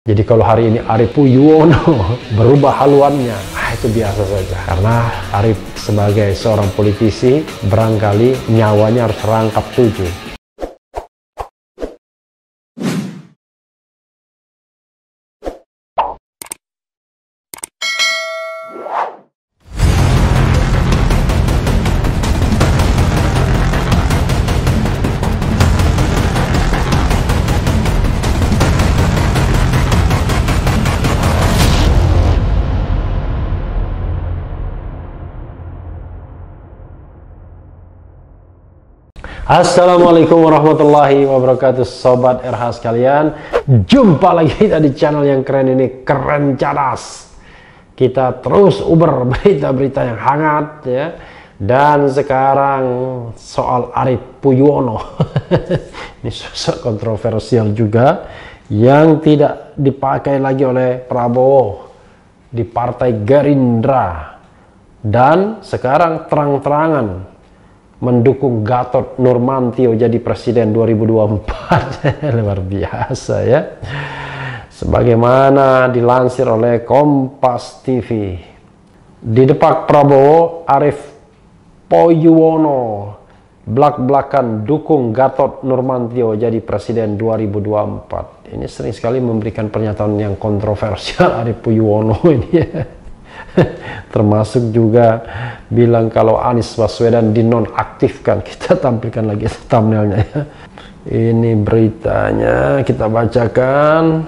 Jadi kalau hari ini Arief Puyono berubah haluannya, itu biasa saja. Karena Arief sebagai seorang politisi, barangkali nyawanya harus rangkap 7. Assalamualaikum warahmatullahi wabarakatuh, Sobat RH sekalian. Jumpa lagi kita di channel yang keren ini, Keren Cadas. Kita terus uber berita-berita yang hangat ya. Dan sekarang soal Arief Puyono. Ini sosok kontroversial juga yang tidak dipakai lagi oleh Prabowo di Partai Gerindra. Dan sekarang terang-terangan mendukung Gatot Nurmantio jadi presiden 2024. Luar biasa ya. Sebagaimana dilansir oleh Kompas TV, di depak Prabowo, Arief Puyono belak-belakan dukung Gatot Nurmantio jadi presiden 2024. Ini sering sekali memberikan pernyataan yang kontroversial Arief Puyono ini ya. Termasuk juga bilang kalau Anies Baswedan dinonaktifkan. Kita tampilkan lagi thumbnailnya ya. Ini beritanya kita bacakan.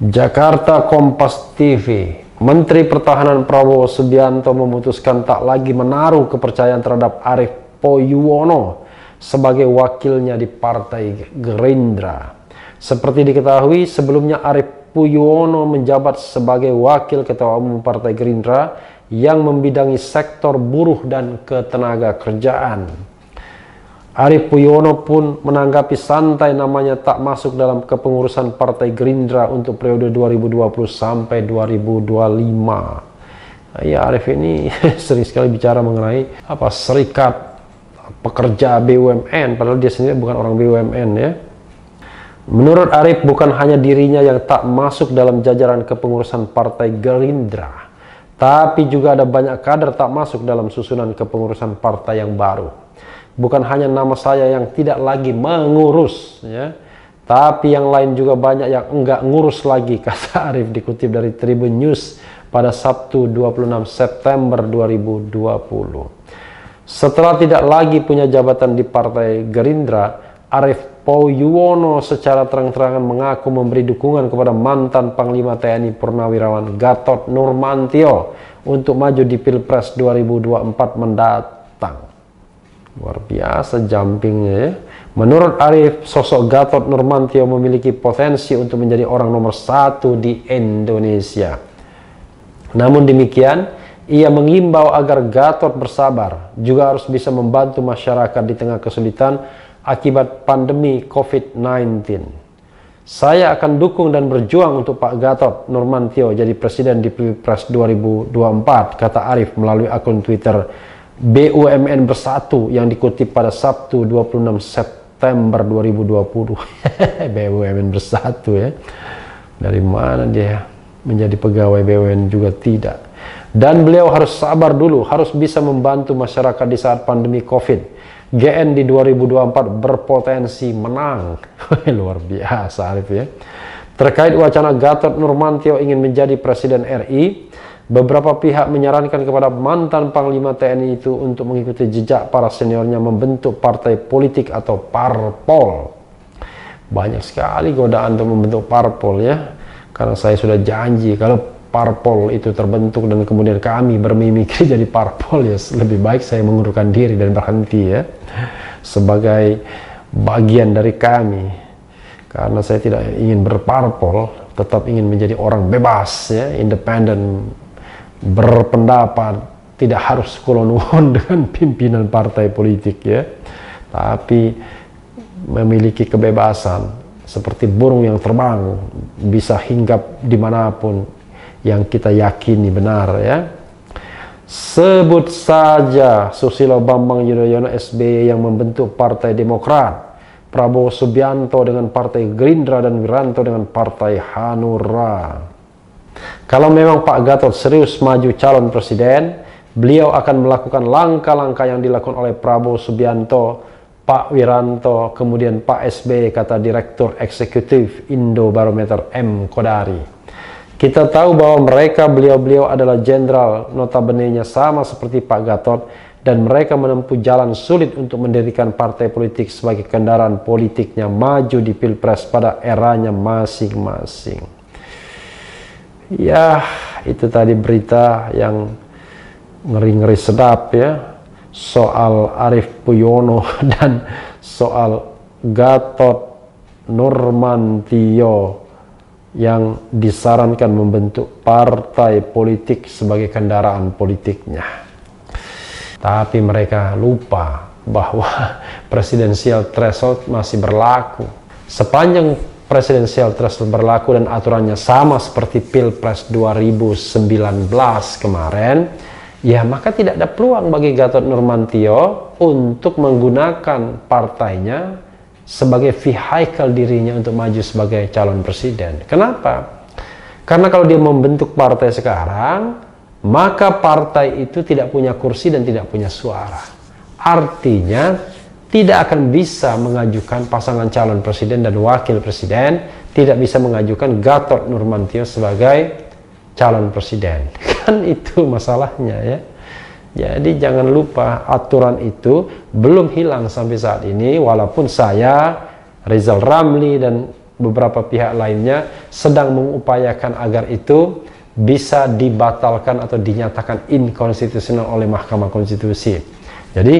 Jakarta, Kompas TV. Menteri Pertahanan Prabowo Subianto memutuskan tak lagi menaruh kepercayaan terhadap Arief Puyono sebagai wakilnya di Partai Gerindra. Seperti diketahui, sebelumnya Arief Puyono menjabat sebagai wakil ketua umum Partai Gerindra yang membidangi sektor buruh dan ketenaga kerjaan. Arief Puyono pun menanggapi santai namanya tak masuk dalam kepengurusan Partai Gerindra untuk periode 2020 sampai 2025. Ya, Arief ini sering sekali bicara mengenai serikat pekerja BUMN, padahal dia sendiri bukan orang BUMN ya. Menurut Arief, bukan hanya dirinya yang tak masuk dalam jajaran kepengurusan Partai Gerindra, tapi juga ada banyak kader tak masuk dalam susunan kepengurusan partai yang baru. Bukan hanya nama saya yang tidak lagi mengurus, ya, tapi yang lain juga banyak yang enggak ngurus lagi, kata Arief dikutip dari Tribun News pada Sabtu 26 September 2020. Setelah tidak lagi punya jabatan di Partai Gerindra, Arief Puyono secara terang-terangan mengaku memberi dukungan kepada mantan Panglima TNI Purnawirawan Gatot Nurmantio untuk maju di Pilpres 2024 mendatang. Luar biasa jumpingnya ya. Menurut Arief, sosok Gatot Nurmantio memiliki potensi untuk menjadi orang nomor 1 di Indonesia. Namun demikian, ia mengimbau agar Gatot bersabar, juga harus bisa membantu masyarakat di tengah kesulitan akibat pandemi COVID-19. Saya akan dukung dan berjuang untuk Pak Gatot Nurmantio jadi presiden di Pilpres 2024, kata Arief melalui akun Twitter BUMN Bersatu yang dikutip pada Sabtu 26 September 2020. BUMN Bersatu ya. Dari mana dia menjadi pegawai BUMN juga tidak. Dan beliau harus sabar dulu, harus bisa membantu masyarakat di saat pandemi COVID. GN di 2024 berpotensi menang. Luar biasa Arief ya. Terkait wacana Gatot Nurmantio ingin menjadi presiden RI, beberapa pihak menyarankan kepada mantan Panglima TNI itu untuk mengikuti jejak para seniornya membentuk partai politik atau parpol. Banyak sekali godaan untuk membentuk parpol ya. Karena saya sudah janji kalau parpol itu terbentuk dan kemudian kami bermimikri jadi parpol, ya lebih baik saya mengundurkan diri dan berhenti ya sebagai bagian dari kami, karena saya tidak ingin berparpol, tetap ingin menjadi orang bebas ya, independen, berpendapat, tidak harus kulon-won dengan pimpinan partai politik ya, tapi memiliki kebebasan seperti burung yang terbang, bisa hinggap dimanapun yang kita yakini benar ya. Sebut saja Susilo Bambang Yudhoyono SBY yang membentuk Partai Demokrat, Prabowo Subianto dengan Partai Gerindra dan Wiranto dengan Partai Hanura. Kalau memang Pak Gatot serius maju calon presiden, beliau akan melakukan langkah-langkah yang dilakukan oleh Prabowo Subianto, Pak Wiranto, kemudian Pak SBY, kata Direktur Eksekutif Indobarometer M. Kodari. Kita tahu bahwa beliau-beliau adalah jenderal, notabene-nya sama seperti Pak Gatot, dan mereka menempuh jalan sulit untuk mendirikan partai politik sebagai kendaraan politiknya maju di Pilpres pada eranya masing-masing. Ya, itu tadi berita yang ngeri-ngeri sedap ya, soal Arief Puyono dan soal Gatot Nurmantio yang disarankan membentuk partai politik sebagai kendaraan politiknya. Tapi mereka lupa bahwa presidensial threshold masih berlaku. Sepanjang presidensial threshold berlaku dan aturannya sama seperti Pilpres 2019 kemarin, ya maka tidak ada peluang bagi Gatot Nurmantio untuk menggunakan partainya sebagai vehicle dirinya untuk maju sebagai calon presiden. Kenapa? Karena kalau dia membentuk partai sekarang, maka partai itu tidak punya kursi dan tidak punya suara. Artinya tidak akan bisa mengajukan pasangan calon presiden dan wakil presiden, tidak bisa mengajukan Gatot Nurmantio sebagai calon presiden. Kan itu masalahnya ya. Jadi jangan lupa aturan itu belum hilang sampai saat ini, walaupun saya, Rizal Ramli dan beberapa pihak lainnya sedang mengupayakan agar itu bisa dibatalkan atau dinyatakan inkonstitusional oleh Mahkamah Konstitusi. Jadi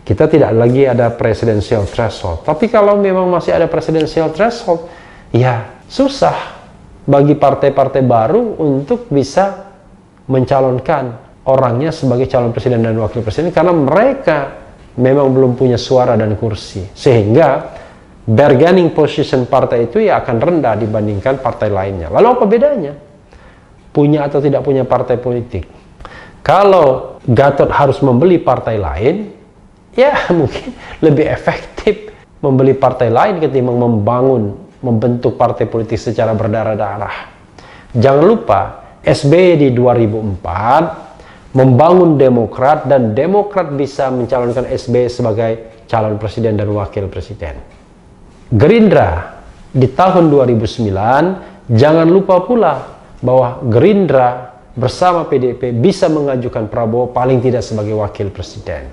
kita tidak lagi ada presidensial threshold. Tapi kalau memang masih ada presidensial threshold, ya susah bagi partai-partai baru untuk bisa mencalonkan orangnya sebagai calon presiden dan wakil presiden, karena mereka memang belum punya suara dan kursi. Sehingga bargaining position partai itu ya akan rendah dibandingkan partai lainnya. Lalu apa bedanya? Punya atau tidak punya partai politik? Kalau Gatot harus membeli partai lain, ya mungkin lebih efektif membeli partai lain ketimbang membentuk partai politik secara berdarah-darah. Jangan lupa, SBY di 2004 membangun Demokrat, dan Demokrat bisa mencalonkan SBY sebagai calon presiden dan wakil presiden. Gerindra di tahun 2009, jangan lupa pula bahwa Gerindra bersama PDIP bisa mengajukan Prabowo paling tidak sebagai wakil presiden.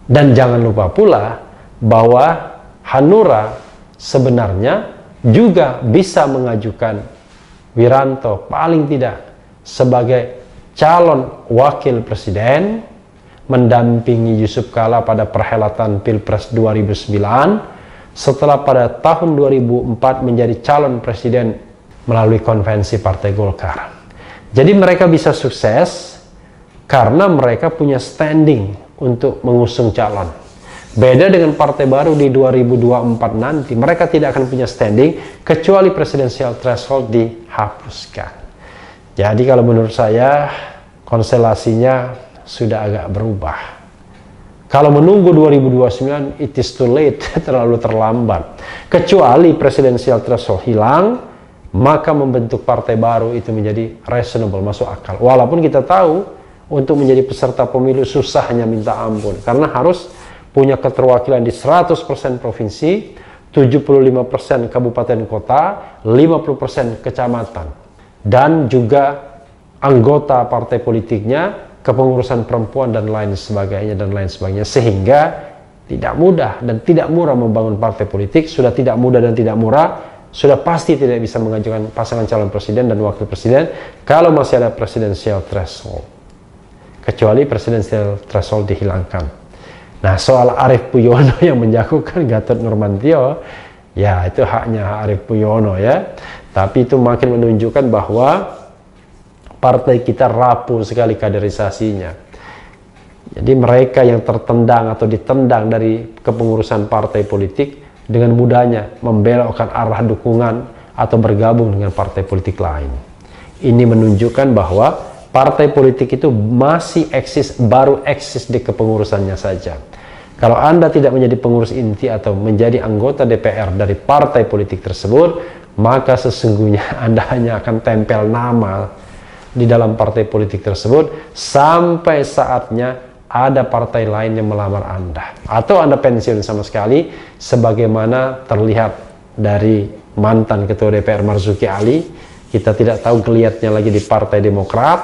Dan jangan lupa pula bahwa Hanura sebenarnya juga bisa mengajukan Wiranto paling tidak sebagai calon wakil presiden, mendampingi Yusuf Kala pada perhelatan Pilpres 2009, setelah pada tahun 2004 menjadi calon presiden melalui konvensi Partai Golkar. Jadi mereka bisa sukses karena mereka punya standing untuk mengusung calon. Beda dengan partai baru di 2024 nanti, mereka tidak akan punya standing kecuali presidensial threshold dihapuskan. Jadi kalau menurut saya konstelasinya sudah agak berubah. Kalau menunggu 2029, it is too late, terlalu terlambat. Kecuali presidensial threshold hilang, maka membentuk partai baru itu menjadi reasonable, masuk akal. Walaupun kita tahu untuk menjadi peserta pemilu susahnya minta ampun, karena harus punya keterwakilan di 100% provinsi, 75% kabupaten kota, 50% kecamatan, dan juga anggota partai politiknya, kepengurusan perempuan dan lain sebagainya, sehingga tidak mudah dan tidak murah membangun partai politik. Sudah tidak mudah dan tidak murah, sudah pasti tidak bisa mengajukan pasangan calon presiden dan wakil presiden kalau masih ada presidensial threshold, kecuali presidensial threshold dihilangkan. Nah, soal Arief Puyono yang menjagokan Gatot Nurmantio, ya itu haknya Arief Puyono ya, tapi itu makin menunjukkan bahwa partai kita rapuh sekali kaderisasinya. Jadi mereka yang tertendang atau ditendang dari kepengurusan partai politik dengan mudahnya membelokkan arah dukungan atau bergabung dengan partai politik lain. Ini menunjukkan bahwa partai politik itu masih eksis, baru eksis di kepengurusannya saja. Kalau Anda tidak menjadi pengurus inti atau menjadi anggota DPR dari partai politik tersebut, maka sesungguhnya Anda hanya akan tempel nama di dalam partai politik tersebut sampai saatnya ada partai lain yang melamar Anda. Atau Anda pensiun sama sekali, sebagaimana terlihat dari mantan Ketua DPR Marzuki Ali. Kita tidak tahu geliatnya lagi di Partai Demokrat,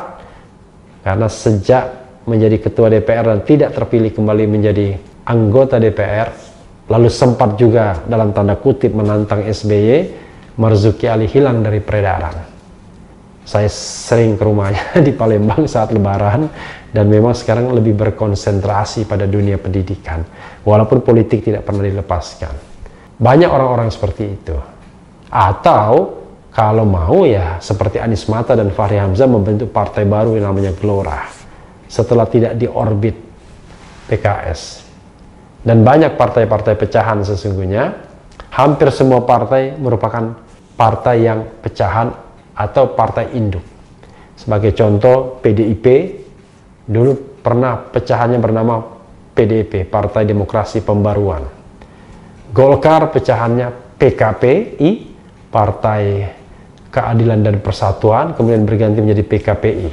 karena sejak menjadi Ketua DPR dan tidak terpilih kembali menjadi anggota DPR, lalu sempat juga dalam tanda kutip menantang SBY, Marzuki Ali hilang dari peredaran. Saya sering ke rumahnya di Palembang saat Lebaran, dan memang sekarang lebih berkonsentrasi pada dunia pendidikan, walaupun politik tidak pernah dilepaskan. Banyak orang-orang seperti itu. Atau kalau mau ya seperti Anies Mata dan Fahri Hamzah membentuk partai baru yang namanya Gelora setelah tidak di orbit PKS. Dan banyak partai-partai pecahan sesungguhnya. Hampir semua partai merupakan partai yang pecahan atau partai induk. Sebagai contoh, PDIP dulu pernah pecahannya bernama PDIP, Partai Demokrasi Pembaruan. Golkar pecahannya PKPI, Partai Keadilan dan Persatuan, kemudian berganti menjadi PKPI.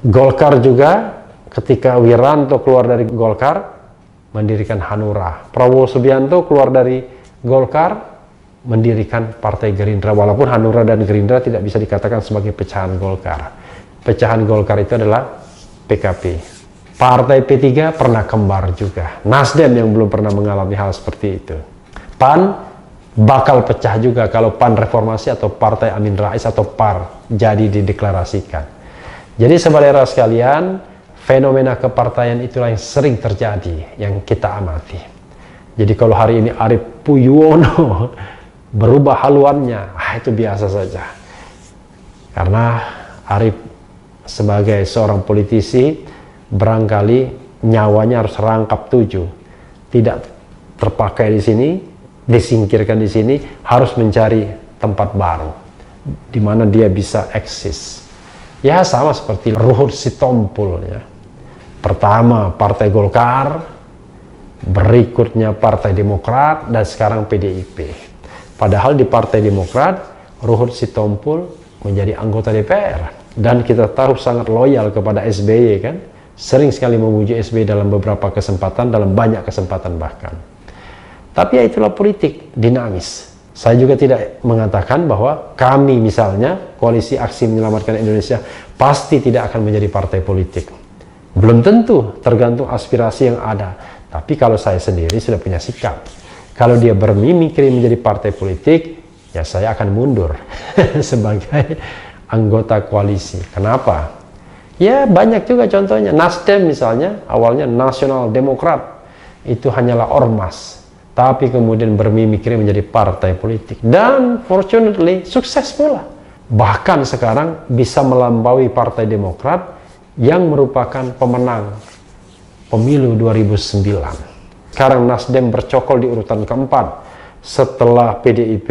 Golkar juga ketika Wiranto keluar dari Golkar mendirikan Hanura. Prabowo Subianto keluar dari Golkar mendirikan Partai Gerindra, walaupun Hanura dan Gerindra tidak bisa dikatakan sebagai pecahan Golkar. Pecahan Golkar itu adalah PKP. Partai P3 pernah kembar juga. Nasdem yang belum pernah mengalami hal seperti itu. PAN bakal pecah juga kalau PAN Reformasi atau Partai Amin Rais atau PAR jadi dideklarasikan. Jadi saudara sekalian, fenomena kepartaian itulah yang sering terjadi, yang kita amati. Jadi kalau hari ini Arief Puyono berubah haluannya, itu biasa saja. Karena Arief sebagai seorang politisi barangkali nyawanya harus rangkap 7, tidak terpakai di sini, disingkirkan di sini, harus mencari tempat baru di mana dia bisa eksis. Ya sama seperti Ruhut Sitompul ya. Pertama Partai Golkar, berikutnya Partai Demokrat, dan sekarang PDIP. Padahal di Partai Demokrat, Ruhut Sitompul menjadi anggota DPR. Dan kita tahu sangat loyal kepada SBY kan. Sering sekali memuji SBY dalam beberapa kesempatan, dalam banyak kesempatan bahkan. Tapi ya itulah politik, dinamis. Saya juga tidak mengatakan bahwa kami misalnya, Koalisi Aksi Menyelamatkan Indonesia, pasti tidak akan menjadi partai politik. Belum tentu, tergantung aspirasi yang ada. Tapi kalau saya sendiri sudah punya sikap. Kalau dia bermimikri menjadi partai politik, ya saya akan mundur sebagai anggota koalisi. Kenapa? Ya banyak juga contohnya. Nasdem misalnya, awalnya Nasional Demokrat, itu hanyalah ormas. Tapi kemudian bermimikri menjadi partai politik. Dan fortunately, sukses pula. Bahkan sekarang bisa melampaui Partai Demokrat yang merupakan pemenang pemilu 2009. Sekarang Nasdem bercokol di urutan keempat setelah PDIP,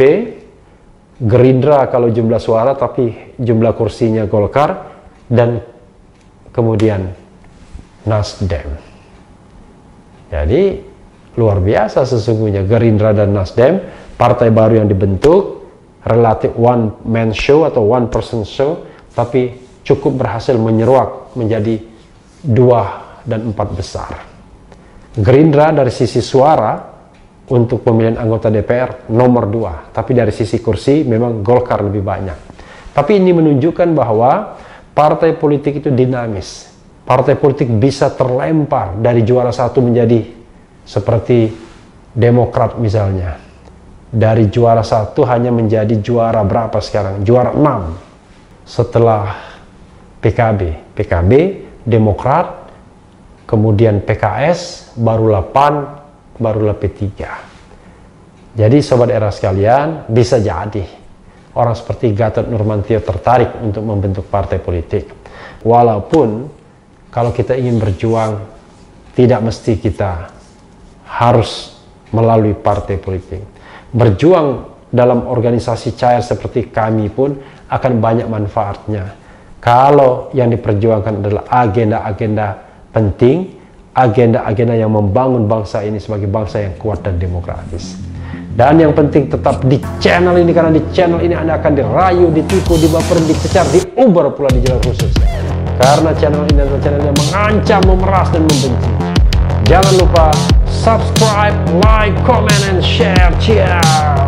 Gerindra kalau jumlah suara, tapi jumlah kursinya Golkar, dan kemudian Nasdem. Jadi luar biasa sesungguhnya Gerindra dan Nasdem, partai baru yang dibentuk, relatif one man show atau one person show, tapi cukup berhasil menyeruak menjadi 2 dan 4 besar. Gerindra dari sisi suara untuk pemilihan anggota DPR nomor 2, tapi dari sisi kursi memang Golkar lebih banyak. Tapi ini menunjukkan bahwa partai politik itu dinamis. Partai politik bisa terlempar dari juara 1 menjadi seperti Demokrat misalnya. Dari juara 1 hanya menjadi juara berapa sekarang? Juara 6 setelah PKB, Demokrat, kemudian PKS, barulah PAN, barulah P3. Jadi sobat era sekalian, bisa jadi orang seperti Gatot Nurmantio tertarik untuk membentuk partai politik. Walaupun kalau kita ingin berjuang, tidak mesti kita harus melalui partai politik. Berjuang dalam organisasi cair seperti kami pun akan banyak manfaatnya. Kalau yang diperjuangkan adalah agenda-agenda penting, agenda-agenda yang membangun bangsa ini sebagai bangsa yang kuat dan demokratis. Dan yang penting tetap di channel ini, karena di channel ini Anda akan dirayu, ditipu, dibaper, dicecar, diuber pula di jalan khusus. Karena channel ini adalah channel yang mengancam, memeras, dan membenci. Jangan lupa subscribe, like, comment, and share. Cheers!